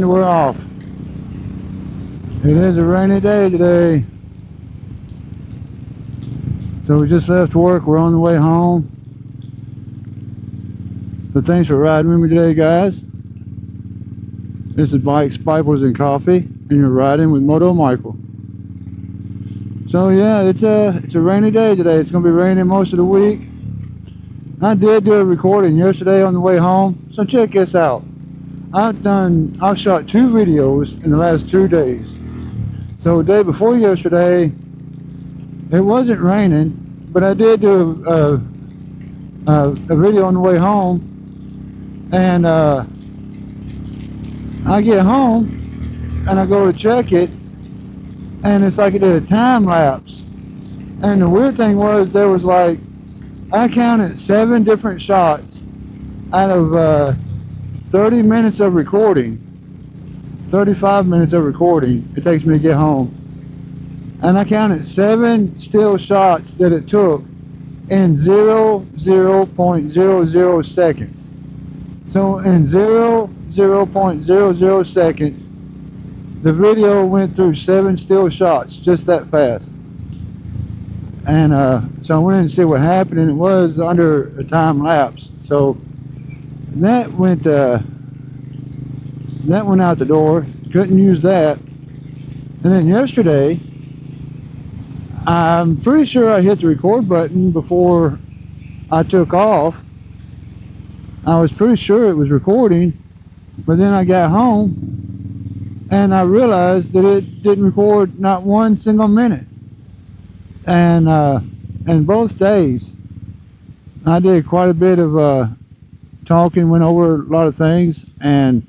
we're off. It is a rainy day today. So we just left work. We're on the way home. So thanks for riding with me today, guys. This is Bikes, Spipers, and Coffee, and you're riding with Moto Michael. So yeah, it's a rainy day today. It's going to be raining most of the week. I did do a recording yesterday on the way home. So check this out. I've shot 2 videos in the last 2 days. So the day before yesterday, it wasn't raining, but I did do a video on the way home, and I get home and I go to check it, and it's like it did a time lapse. And the weird thing was, there was like, I counted 7 different shots out of 30 minutes of recording, 35 minutes of recording it takes me to get home, and I counted 7 still shots that it took in 0.00 seconds. So in 0.00 seconds, the video went through 7 still shots just that fast. And so I went in to see what happened, and it was under a time lapse. So that went out the door. Couldn't use that. And then yesterday, I'm pretty sure I hit the record button before I took off. I was pretty sure it was recording, but then I got home and I realized that it didn't record not 1 single minute. And both days I did quite a bit of talking, went over a lot of things, and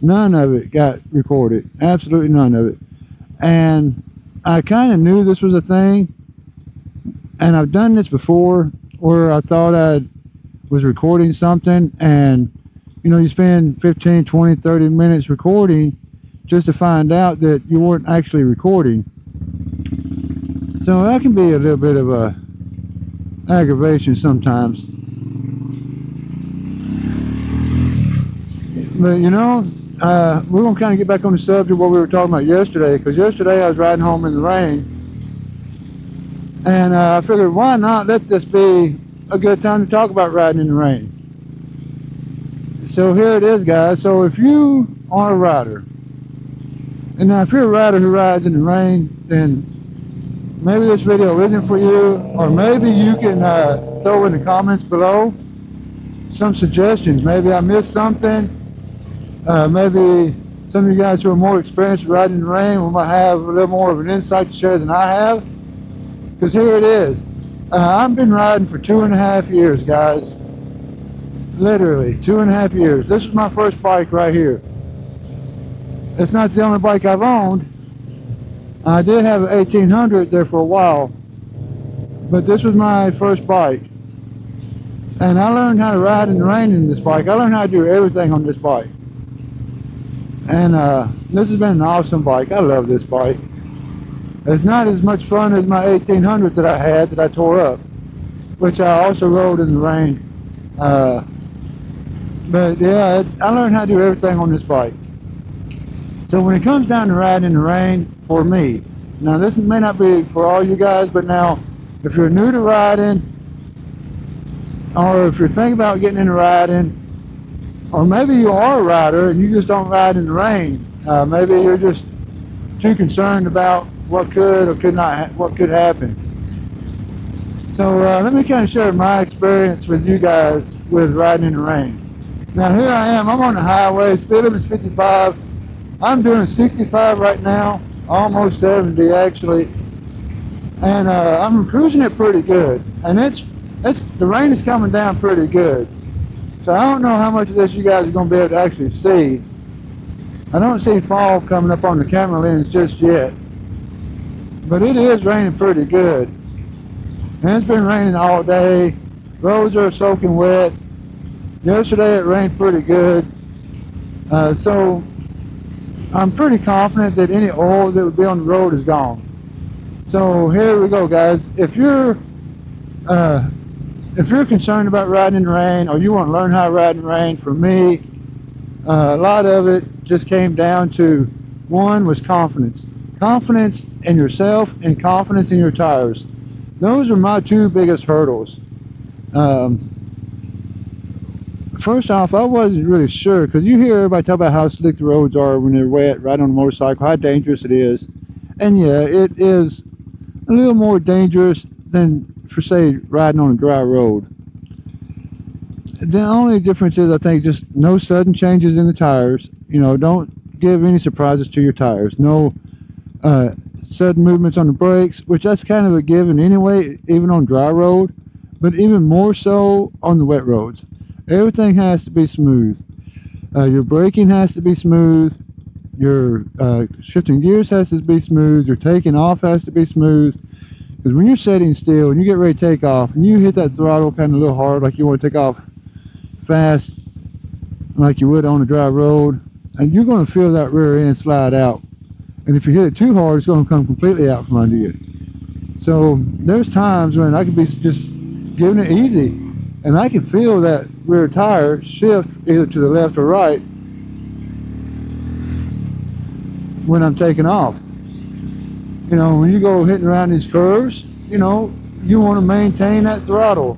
none of it got recorded. Absolutely none of it. And I kind of knew this was a thing, and I've done this before where I thought I was recording something, and you know, you spend 15, 20, 30 minutes recording just to find out that you weren't actually recording. So that can be a little bit of a aggravation sometimes. But you know, we're going to kind of get back on the subject of what we were talking about yesterday, because yesterday I was riding home in the rain, and I figured, why not let this be a good time to talk about riding in the rain. So here it is, guys. So if you are a rider, and now if you're a rider who rides in the rain, then maybe this video isn't for you, or maybe you can throw in the comments below some suggestions. Maybe I missed something. Maybe some of you guys who are more experienced riding in the rain might have a little more of an insight to share than I have. Because here it is. I've been riding for 2.5 years, guys. Literally 2.5 years. This is my first bike right here. It's not the only bike I've owned. I did have an 1800 there for a while, but this was my first bike. And I learned how to ride in the rain in this bike. I learned how to do everything on this bike. And this has been an awesome bike. I love this bike. It's not as much fun as my 1800 that I had that I tore up, which I also rode in the rain. But yeah, I learned how to do everything on this bike. So when it comes down to riding in the rain, for me, now this may not be for all you guys, but now if you're new to riding, or if you're thinking about getting into riding, or maybe you are a rider and you just don't ride in the rain, maybe you're just too concerned about what could or could not, what could happen. So let me kind of share my experience with you guys with riding in the rain. Now here I am, I'm on the highway, speed limit is 55. I'm doing 65 right now, almost 70 actually, and I'm cruising it pretty good. And the rain is coming down pretty good. So I don't know how much of this you guys are going to be able to actually see. I don't see fall coming up on the camera lens just yet, but it is raining pretty good. And it's been raining all day. Roads are soaking wet. Yesterday it rained pretty good. So I'm pretty confident that any oil that would be on the road is gone. So here we go, guys. If you're concerned about riding in the rain, or you want to learn how to ride in the rain, for me, A lot of it just came down to, one was confidence. Confidence in yourself and confidence in your tires. Those are my two biggest hurdles. Um, First off, I wasn't really sure, because you hear everybody talk about how slick the roads are when they're wet, right on a motorcycle, how dangerous it is. And yeah, it is a little more dangerous than, for say, riding on a dry road. The only difference is, I think, just no sudden changes in the tires. Don't give any surprises to your tires. No sudden movements on the brakes, which that's kind of a given anyway, even on dry road, but even more so on the wet roads. Everything has to be smooth. Your braking has to be smooth. Your shifting gears has to be smooth. Your taking off has to be smooth. Because when you're sitting still and you get ready to take off and you hit that throttle kind of a little hard, like you want to take off fast, like you would on a dry road, and you're going to feel that rear end slide out. And if you hit it too hard, it's going to come completely out from under you. So there's times when I can be just giving it easy, and I can feel that rear tire shift either to the left or right when I'm taking off. When you go hitting around these curves, you want to maintain that throttle.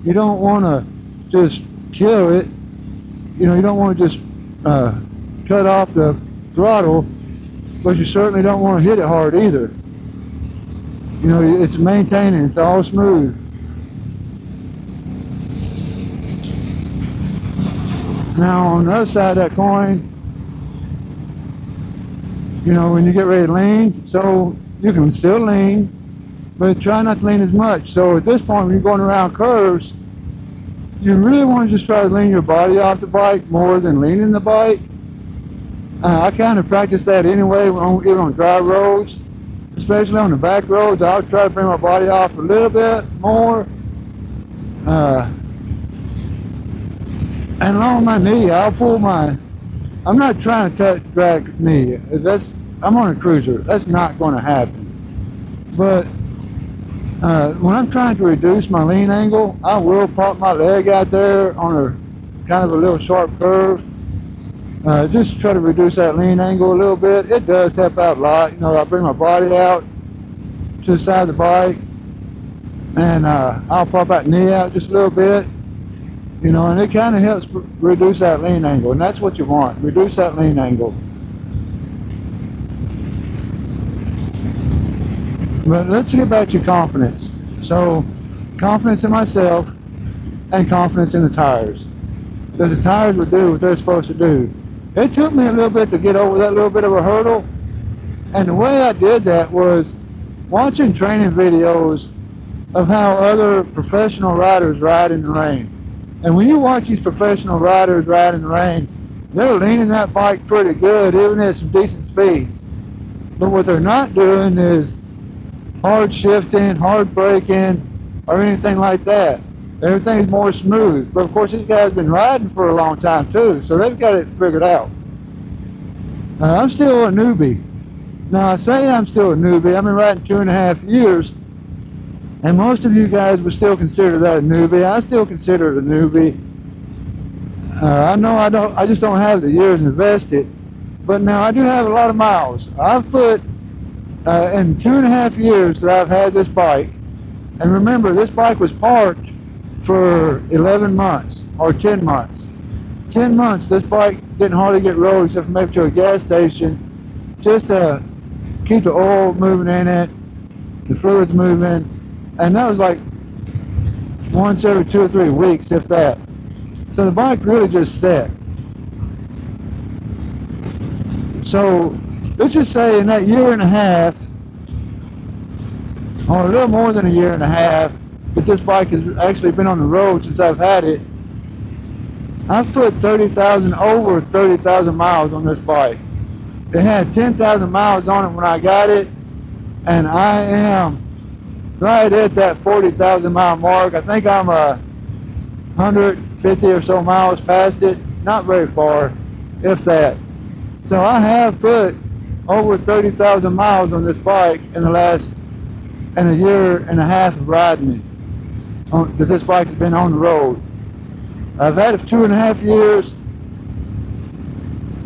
You don't want to just kill it. You don't want to just cut off the throttle, but you certainly don't want to hit it hard either. It's maintaining, it's all smooth. Now on the other side of that coin, when you get ready to lean, so you can still lean, but try not to lean as much. So at this point, when you're going around curves, you really want to just try to lean your body off the bike more than leaning the bike. I kind of practice that anyway, even on dry roads, especially on the back roads. I'll try to bring my body off a little bit more. And along my knee, I'm not trying to drag knee. I'm on a cruiser. That's not going to happen. But when I'm trying to reduce my lean angle, I will pop my leg out there on a kind of a little sharp curve. Just try to reduce that lean angle a little bit. It does help out a lot. I bring my body out to the side of the bike, and I'll pop that knee out just a little bit. And it kind of helps reduce that lean angle, and that's what you want. Reduce that lean angle. But let's get back to confidence. So, confidence in myself and confidence in the tires. Because the tires will do what they're supposed to do. It took me a little bit to get over that little bit of a hurdle. And the way I did that was watching training videos of how other professional riders ride in the rain. And when you watch these professional riders ride in the rain, they're leaning that bike pretty good, even at some decent speeds. But what they're not doing is hard shifting, hard braking, or anything like that. Everything's more smooth. But of course, these guys have been riding for a long time too, so they've got it figured out. I'm still a newbie. Now I say I'm still a newbie. I've been riding 2.5 years, and most of you guys would still consider that a newbie. I still consider it a newbie. I know I just don't have the years invested, but now I do have a lot of miles. I've put in 2.5 years that I've had this bike, and remember, this bike was parked for 11 months or 10 months. 10 months this bike didn't hardly get rolled except for maybe to a gas station, just to keep the oil moving in it, the fluids moving, and that was like once every 2 or 3 weeks, if that. So the bike really just sat. So let's just say in that 1.5 years, or a little more than 1.5 years, that this bike has actually been on the road since I've had it, I've put over 30,000 miles on this bike. It had 10,000 miles on it when I got it, and I am right at that 40,000 mile mark. I think I'm 150 or so miles past it, not very far, if that. So I have put over 30,000 miles on this bike in the last 1.5 years of riding it. That this bike has been on the road. I've had it for 2.5 years,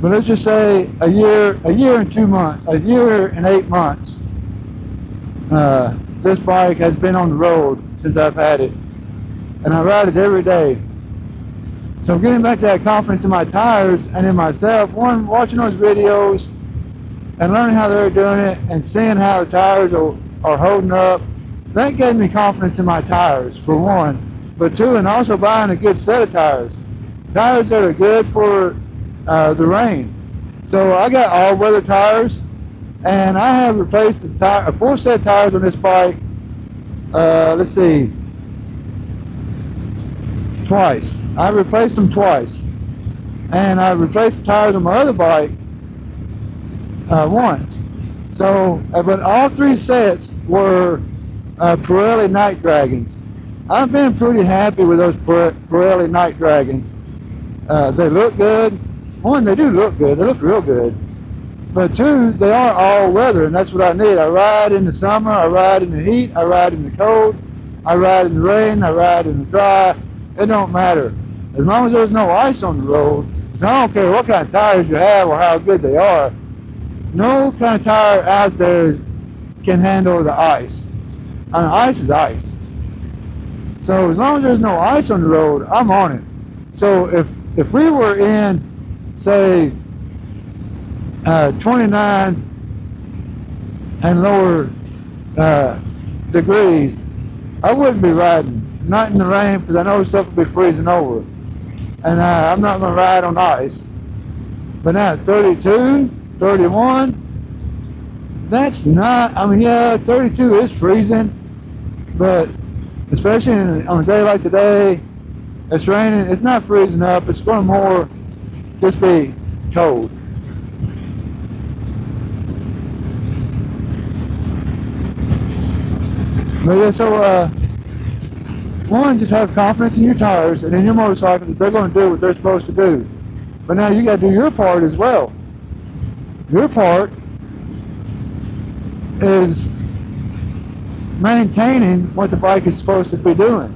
but let's just say a year and 2 months, a year and 8 months, this bike has been on the road since I've had it, and I ride it every day. So getting back to that confidence in my tires and in myself, one, watching those videos and learning how they're doing it and seeing how the tires are holding up, that gave me confidence in my tires, for one. But two, and also buying a good set of tires. Tires that are good for the rain. So I got all-weather tires, and I have replaced a full set of tires on this bike, let's see, twice. I replaced them twice. And I replaced the tires on my other bike once. So, but all three sets were Pirelli Night Dragons. I've been pretty happy with those Pirelli Night Dragons. They look good. One, they do look good. They look real good. But two, they are all weather, and that's what I need. I ride in the summer, I ride in the heat, I ride in the cold, I ride in the rain, I ride in the dry. It don't matter. As long as there's no ice on the road, I don't care what kind of tires you have or how good they are, no kind of tire out there can handle the ice. And ice is ice. So as long as there's no ice on the road, I'm on it. So if we were in, say, 29 and lower degrees, I wouldn't be riding. Not in the rain, because I know stuff will be freezing over. And I'm not going to ride on ice. But now 32, 31, that's not, I mean, yeah, 32 is freezing, but especially on a day like today, it's raining, it's not freezing up, it's going to more just be cold. But yeah, so one, just have confidence in your tires and in your motorcycle that they're going to do what they're supposed to do. But now you got to do your part as well. Your part is maintaining what the bike is supposed to be doing.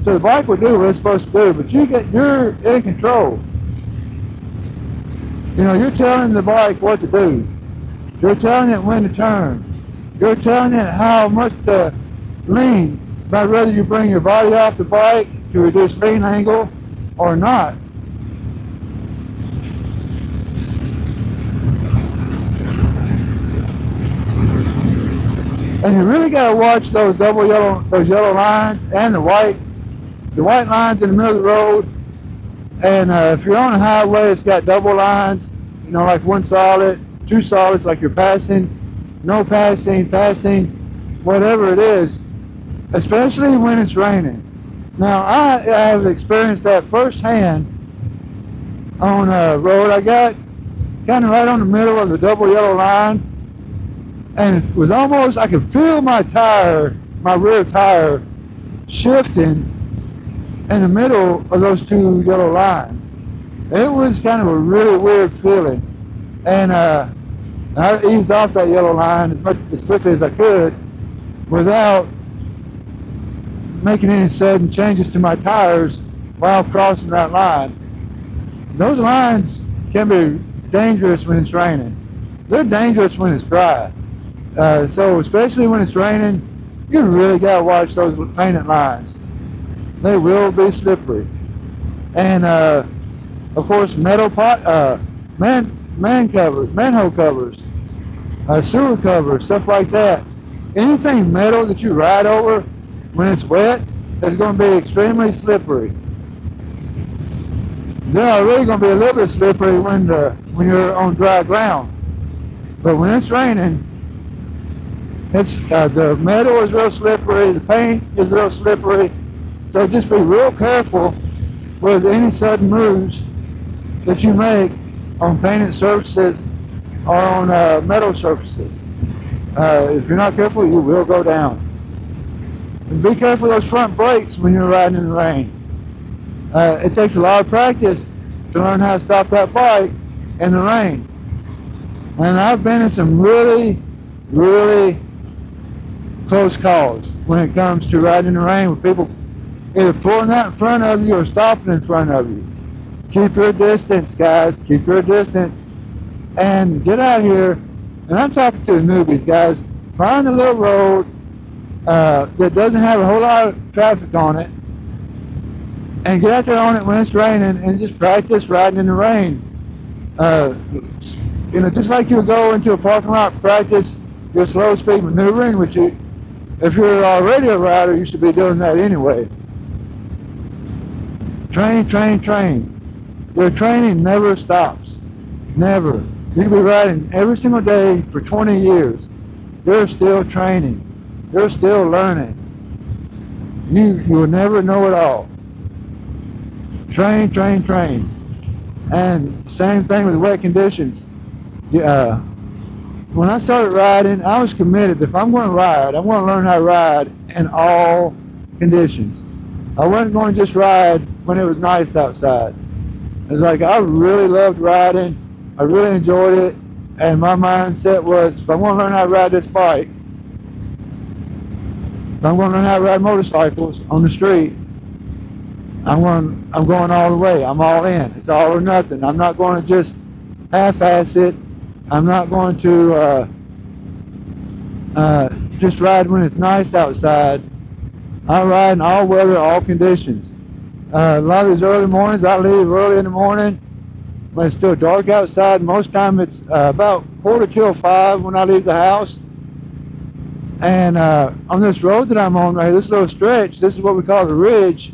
So the bike will do what it's supposed to do, but you're in control. You know, you're telling the bike what to do. You're telling it when to turn. You're telling it how much to lean, about whether you bring your body off the bike to reduce lean angle or not. And you really got to watch those those yellow lines and the white lines in the middle of the road. And if you're on a highway, it's got double lines, you know, like one solid, two solids, like you're passing, no passing, whatever it is, especially when it's raining. Now, I have experienced that firsthand on a road I got kind of right on the middle of the double yellow line. And it was almost, I could feel my rear tire shifting in the middle of those two yellow lines. It was kind of a really weird feeling. And I eased off that yellow line as quickly as I could without making any sudden changes to my tires while crossing that line. Those lines can be dangerous when it's raining. They're dangerous when it's dry. So especially when it's raining, you really got to watch those painted lines. They will be slippery. And of course, manhole covers, sewer covers, stuff like that. Anything metal that you ride over when it's wet is going to be extremely slippery. They're already going to be a little bit slippery when you're on dry ground. But when it's raining, the metal is real slippery, the paint is real slippery, so just be real careful with any sudden moves that you make on painted surfaces or on metal surfaces. If you're not careful, you will go down. And be careful of those front brakes when you're riding in the rain. It takes a lot of practice to learn how to stop that bike in the rain. And I've been in some really, really close calls when it comes to riding in the rain with people either pulling out in front of you or stopping in front of you. Keep your distance, guys. Keep your distance. and get out here. And I'm talking to the newbies, guys. Find a little road that doesn't have a whole lot of traffic on it, and get out there on it when it's raining and just practice riding in the rain. Just like you would go into a parking lot, practice your slow speed maneuvering, which if you're already a rider, you should be doing that anyway. Train, train, train. Your training never stops. Never. You can be riding every single day for 20 years. You're still training. You're still learning. You will never know it all. Train, train, train. And same thing with wet conditions. When I started riding, I was committed. If I'm going to ride, I'm going to learn how to ride in all conditions. I wasn't going to just ride when it was nice outside. It was like I really loved riding. I really enjoyed it. And my mindset was, if I want to learn how to ride this bike, if I'm going to learn how to ride motorcycles on the street, I'm going all the way. I'm all in. It's all or nothing. I'm not going to just half-ass it. I'm not going to just ride when it's nice outside. I ride in all weather, all conditions. A lot of these early mornings, I leave early in the morning when it's still dark outside. Most time it's about 4 till 5 when I leave the house. And on this road that I'm on right here, this little stretch, this is what we call the ridge.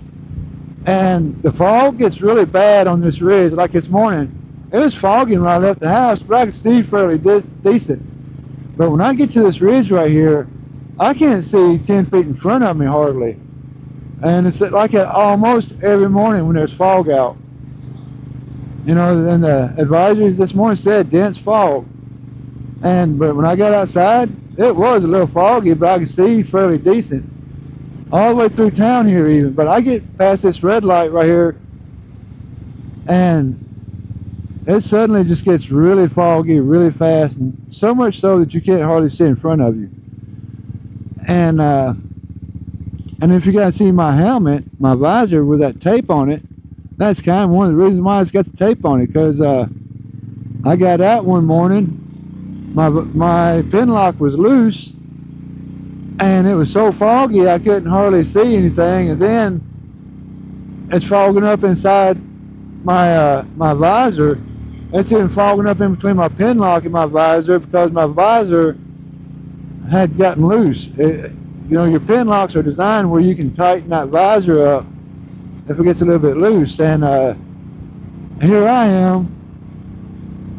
And the fog gets really bad on this ridge. Like this morning, it was foggy when I left the house, but I could see fairly decent. But when I get to this ridge right here, I can't see 10 feet in front of me hardly. And it's like almost every morning when there's fog out. And the advisories this morning said dense fog. But when I got outside, it was a little foggy, but I could see fairly decent. All the way through town here even. But I get past this red light right here, and it suddenly just gets really foggy really fast, and so much so that you can't hardly see in front of you. And if you guys see my helmet, my visor with that tape on it, that's kind of one of the reasons why it's got the tape on it, because I got out one morning, my pin lock was loose, and it was so foggy I couldn't hardly see anything. And then it's fogging up inside my visor. It's even fogging up in between my pin lock and my visor, because my visor had gotten loose. Your pin locks are designed where you can tighten that visor up if it gets a little bit loose. And here I am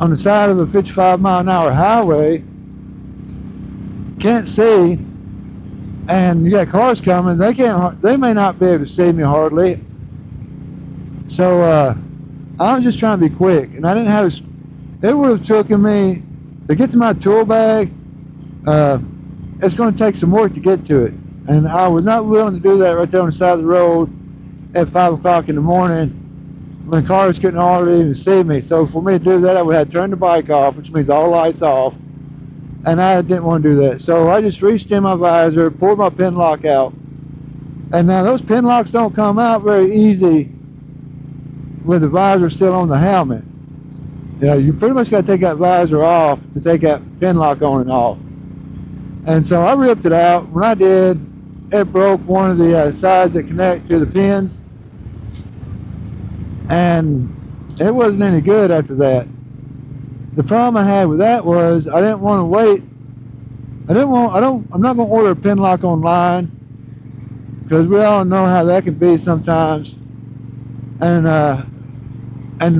on the side of a 55-mile-an-hour highway, can't see, and you got cars coming. They may not be able to see me hardly. So I was just trying to be quick, and I didn't have it would have taken me to get to my tool bag. It's going to take some work to get to it, and I was not willing to do that right there on the side of the road at 5 o'clock in the morning when cars couldn't hardly even see me. So for me to do that, I would have to turn the bike off, which means all lights off, and I didn't want to do that. So I just reached in my visor, pulled my pin lock out, and now those pin locks don't come out very easy with the visor still on the helmet. You pretty much got to take that visor off to take that pin lock on and off. And so I ripped it out. When I did, it broke one of the sides that connect to the pins, and it wasn't any good after that. The problem I had with that was I didn't want to wait. I'm not going to order a pin lock online, because we all know how that can be sometimes. And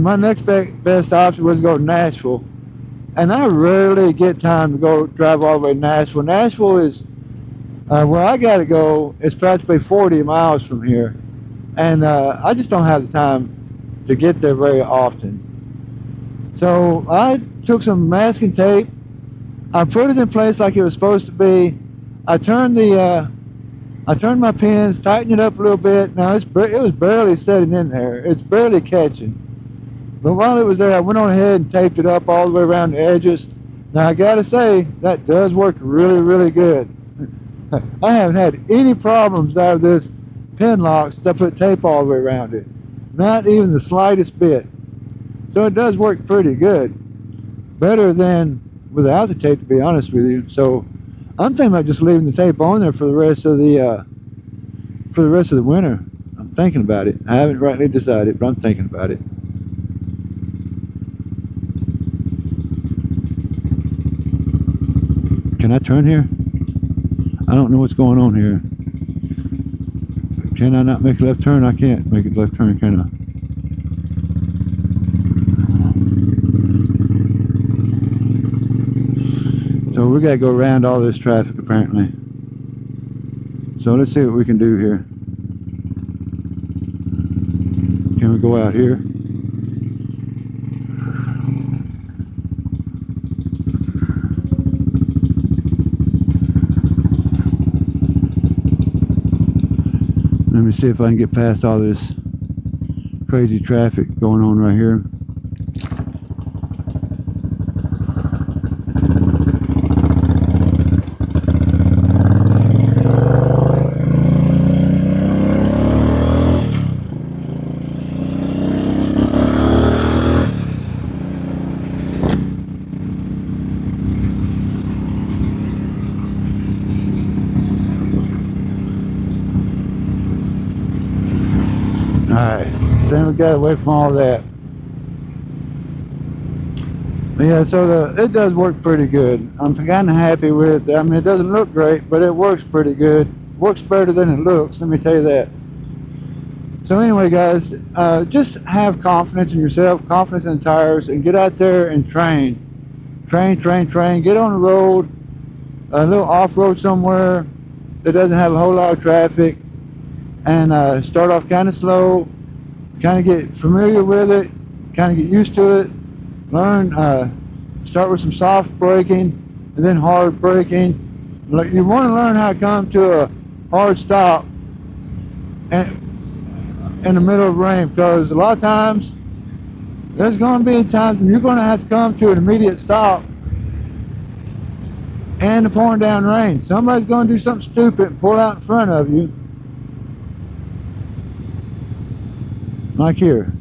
my next best option was to go to Nashville. And I rarely get time to go drive all the way to Nashville. Nashville is where I got to go. It's practically 40 miles from here, and I just don't have the time to get there very often. So I took some masking tape. I put it in place like it was supposed to be. I turned my pins, tightened it up a little bit. Now it was barely setting in there. It's barely catching. But while it was there, I went on ahead and taped it up all the way around the edges. Now I gotta say, that does work really, really good. I haven't had any problems out of this pin lock since I put tape all the way around it. Not even the slightest bit. So it does work pretty good. better than without the tape, to be honest with you. So I'm thinking about just leaving the tape on there for the rest of the winter. I'm thinking about it. I haven't rightly decided, but I'm thinking about it. Can I turn here? I don't know what's going on here. Can I not make a left turn? I can't make a left turn, can I? So we gotta go around all this traffic apparently. So let's see what we can do here. Can we go out here? Let me see if I can get past all this crazy traffic going on right here. Alright, then we got away from all that. Yeah, so it does work pretty good. I'm kind of happy with it. I mean, it doesn't look great, but it works pretty good. Works better than it looks, let me tell you that. So anyway, guys, just have confidence in yourself, confidence in the tires, and get out there and train. Train. Get on the road, a little off-road somewhere that doesn't have a whole lot of traffic, and start off kind of slow, kind of get familiar with it, kind of get used to it, learn, start with some soft braking and then hard braking. Like, you want to learn how to come to a hard stop and in the middle of rain, because a lot of times there's going to be times when you're going to have to come to an immediate stop and the pouring down rain. Somebody's going to do something stupid and pull out in front of you. Like here.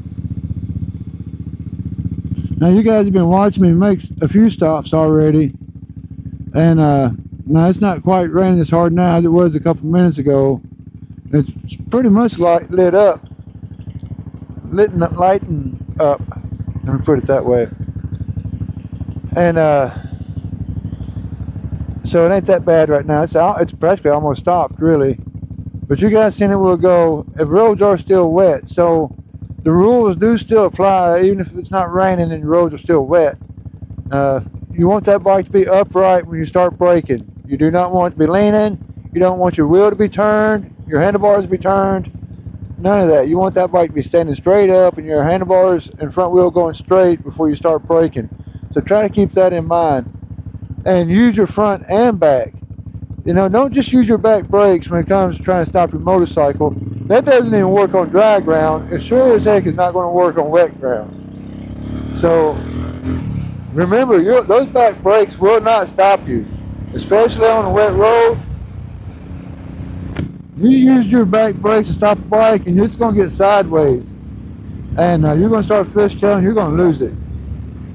Now you guys have been watching me make a few stops already, and now it's not quite raining as hard now as it was a couple minutes ago. It's pretty much like lit up, lighting up. Let me put it that way. And so it ain't that bad right now. It's practically almost stopped, really. But you guys seen it will go if roads are still wet. So the rules do still apply, even if it's not raining and the roads are still wet. You want that bike to be upright when you start braking. You do not want it to be leaning. You don't want your wheel to be turned, your handlebars to be turned. None of that. You want that bike to be standing straight up and your handlebars and front wheel going straight before you start braking. So try to keep that in mind. And use your front and back. You know, don't just use your back brakes when it comes to trying to stop your motorcycle. That doesn't even work on dry ground. It sure as heck is not going to work on wet ground. So remember, those back brakes will not stop you, especially on a wet road. You use your back brakes to stop a bike and it's going to get sideways. And you're going to start fishtailing, you're going to lose it.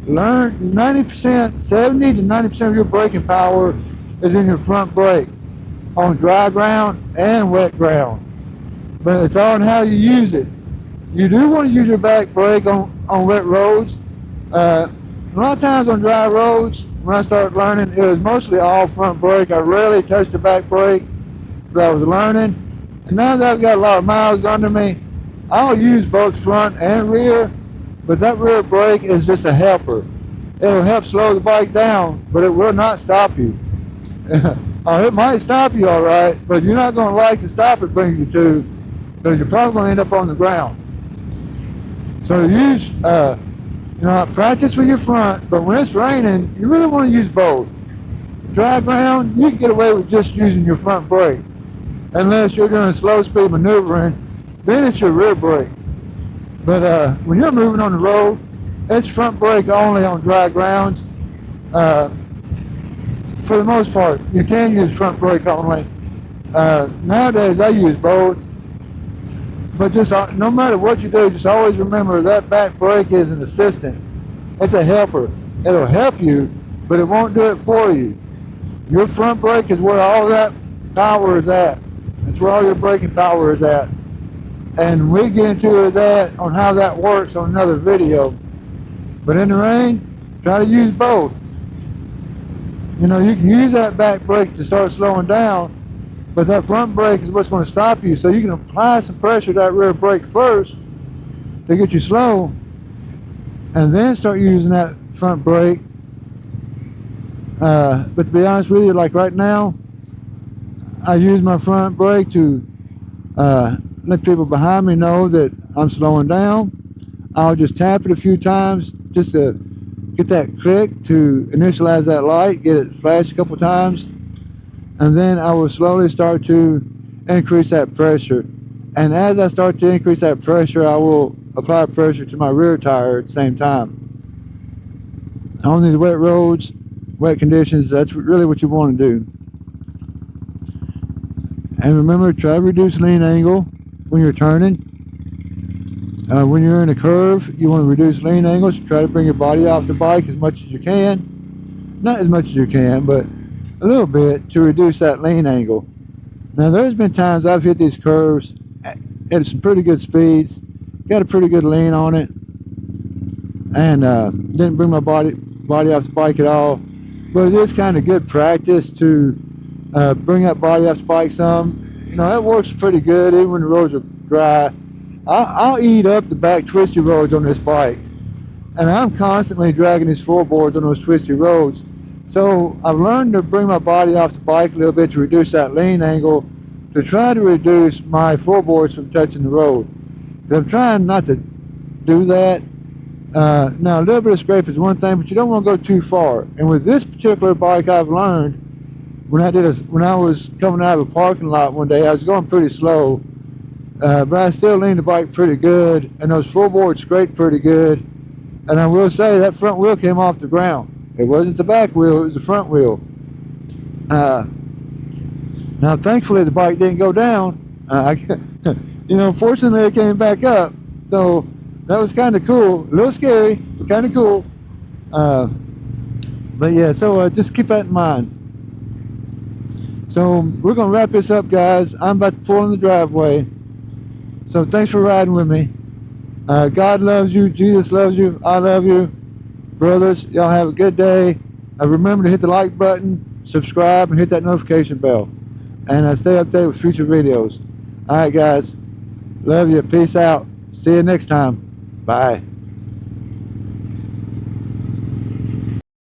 Learn 90%, 70 to 90% of your braking power is in your front brake on dry ground and wet ground. But it's all in how you use it. You do want to use your back brake on wet roads. A lot of times on dry roads, when I started learning, it was mostly all front brake. I rarely touched the back brake, but I was learning. And now that I've got a lot of miles under me, I'll use both front and rear, but that rear brake is just a helper. It'll help slow the bike down, but it will not stop you. It might stop you all right, but you're not going to like the stop it brings you to, because you're probably going to end up on the ground. So use, practice with your front, but when it's raining, you really want to use both. Dry ground, you can get away with just using your front brake. Unless you're doing slow speed maneuvering, then it's your rear brake. But when you're moving on the road, it's front brake only on dry grounds. For the most part, you can use front brake only. Nowadays, I use both. But just no matter what you do, just always remember that back brake is an assistant. It's a helper. It'll help you, but it won't do it for you. Your front brake is where all that power is at. It's where all your braking power is at. And we get into that on how that works on another video. But in the rain, try to use both. You know, you can use that back brake to start slowing down, but that front brake is what's going to stop you. So you can apply some pressure to that rear brake first to get you slow, and then start using that front brake. But to be honest with you, like right now, I use my front brake to let people behind me know that I'm slowing down. I'll just tap it a few times just to get that click to initialize that light, get it flash a couple times, and then I will slowly start to increase that pressure. And as I start to increase that pressure, I will apply pressure to my rear tire at the same time. On these wet roads, wet conditions, that's really what you want to do. And remember, try to reduce lean angle when you're turning. When you're in a curve, you want to reduce lean angles. Try to bring your body off the bike as much as you can. Not as much as you can, but a little bit to reduce that lean angle. Now, there's been times I've hit these curves at some pretty good speeds, got a pretty good lean on it, and didn't bring my body off the bike at all. But it is kind of good practice to bring that body off the bike some. You know, that works pretty good even when the roads are dry. I'll eat up the back twisty roads on this bike, and I'm constantly dragging these floorboards on those twisty roads. So I've learned to bring my body off the bike a little bit to reduce that lean angle, to try to reduce my floorboards from touching the road. I'm trying not to do that. Now, a little bit of scrape is one thing, but you don't want to go too far. And with this particular bike, I've learned when I was coming out of a parking lot one day, I was going pretty slow, but I still leaned the bike pretty good, and those floorboards scraped pretty good. And I will say that front wheel came off the ground. It wasn't the back wheel, it was the front wheel. Now, thankfully, the bike didn't go down. You know, fortunately, it came back up. So that was kind of cool. A little scary, but kind of cool. But yeah, so just keep that in mind. So we're going to wrap this up, guys. I'm about to pull in the driveway. So thanks for riding with me. God loves you. Jesus loves you. I love you. Brothers, y'all have a good day. Remember to hit the like button, subscribe, and hit that notification bell. And stay updated with future videos. All right, guys. Love you. Peace out. See you next time. Bye.